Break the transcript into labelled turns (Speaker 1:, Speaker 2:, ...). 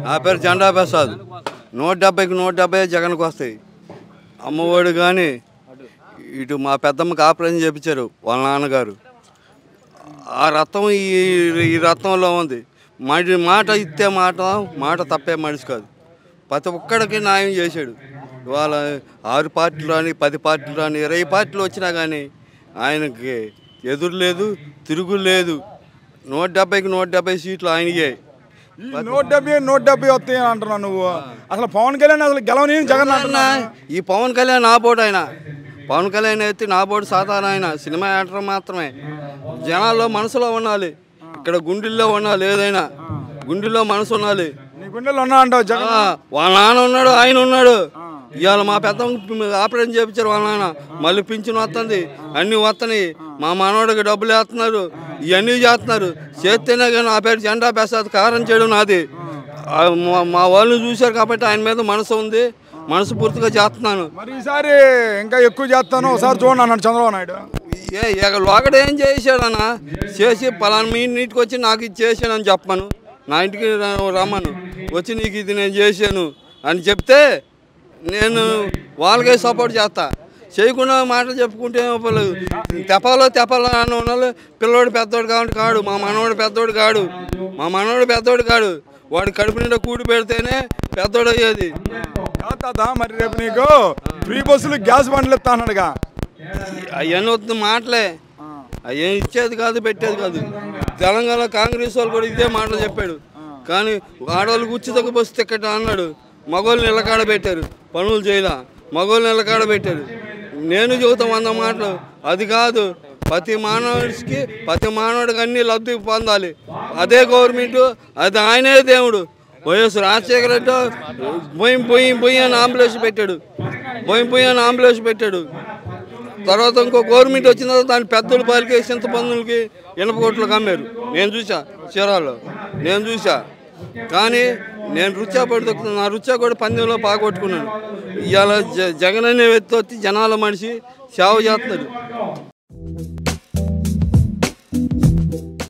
Speaker 1: నా పేరు జెండా ప్రసాద్. 170కి 170 జగన్కి వస్తాయి. అమ్మఒడి కానీ ఇటు మా పెద్దమ్మకి ఆపరేషన్ చేయించారు వాళ్ళ నాన్నగారు. ఆ రత్నం ఈ రత్నంలో ఉంది. మాట ఇస్తే మాట తప్పే మనిషి కాదు. ప్రతి ఒక్కడికి న్యాయం చేశాడు. ఇవాళ 6 పార్టీలు రాని 10 పార్టీలు రాని 20 పార్టీలు వచ్చినా కానీ ఆయనకి ఎదురు లేదు, తిరుగు లేదు. 170కి 170 సీట్లు ఆయనకే.
Speaker 2: 170 వస్తాయి అంటున్నావు నువ్వు. అసలు పవన్ కళ్యాణ్ అసలు గెలవని జగన్ అంటున్నా.
Speaker 1: ఈ పవన్ కళ్యాణ్ నా బోర్డు ఆయన. పవన్ కళ్యాణ్ అయితే నా బోర్డు సాధారణ ఆయన సినిమా యాక్టర్ మాత్రమే. జనాల్లో మనసులో ఉండాలి, ఇక్కడ గుండెల్లో ఉండాలి. ఏదైనా గుండెల్లో మనసు ఉండాలి.
Speaker 2: నీ గుండెల్లో ఉన్నా అంటావు జగన్.
Speaker 1: వాళ్ళ నాన్న ఉన్నాడు, ఆయన ఉన్నాడు. ఇవాళ మా పెద్ద ఆపరేషన్ చేయించారు వాళ్ళ నాన్న. మళ్ళీ పింఛన్ వస్తుంది, అన్నీ వస్తున్నాయి. మా మనవాడికి డబ్బులు వేస్తున్నారు, ఇవన్నీ చేస్తున్నారు. చేస్తేనే కానీ నా పేరు జెండా ప్రసాద్. కారం చేయడం నాది. మా వాళ్ళు చూశారు కాబట్టి ఆయన మీద మనసు ఉంది, మనసు పూర్తిగా చేస్తున్నాను.
Speaker 2: మరి ఈసారి ఇంకా ఎక్కువ చేస్తాను, ఒకసారి చూడండి అన్నాడు చంద్రబాబు నాయుడు.
Speaker 1: లోకడ ఏం చేశాడన్న, చేసి పలానా మీ ఇంటికి వచ్చి నాకు ఇది చేశానని చెప్పాను. నా ఇంటికి రమ్మను, వచ్చి నీకు ఇది నేను చేశాను అని చెప్తే నేను వాళ్ళకే సపోర్ట్ చేస్తా. చేయకుండా మాటలు చెప్పుకుంటే తెపాలో అని ఉన్నాళ్ళు. పిల్లోడు పెద్దోడు కాబట్టి కాడు, మా మనవాడు పెద్దోడు కాడు. మా మనవాడు పెద్దోడు కాడు. వాడు కడుపు నిండా కూడి పెడితేనే పెద్దోడు అయ్యేది.
Speaker 2: మరి రేపు నీకు ఫ్రీ బస్సులు గ్యాస్ బండ్లు ఇస్తా అన్నాడుగా.
Speaker 1: అవన్నీ వస్తుంది మాటలే. అవి ఇచ్చేది కాదు, పెట్టేది కాదు. తెలంగాణ కాంగ్రెస్ వాళ్ళు కూడా ఇదే మాటలు చెప్పాడు. కానీ ఆడవాళ్ళు ఉచిత బస్సు టికెట్ అన్నాడు. మగవాళ్ళు నిలకాడ పెట్టారు, పనులు చేయలా. మగవాళ్ళు నిలకాడ పెట్టారు. నేను చెబుతాం 100 మాటలు. అది కాదు, ప్రతి మానవుడికి అన్నీ లబ్ధి పొందాలి. అదే గవర్నమెంట్, అది ఆయనే దేవుడు. వైఎస్ రాజశేఖర రెడ్డి పోయి అని అంబులెన్స్ పెట్టాడు. తర్వాత ఇంకో గవర్నమెంట్ వచ్చిన తర్వాత దాని పెద్దలు పాలికి చింతపందులకి ఇనపగొట్లకు అమ్మారు. నేను చూసా చీరాల్లో, కానీ నేను రుచా పడుతున్నాను. నా రుచా కూడా పందెంలో పాగొట్టుకున్నాను. ఇవాళ జగన్ అనే వ్యక్తి వచ్చి జనాల మనిషి సేవ చేస్తున్నాడు.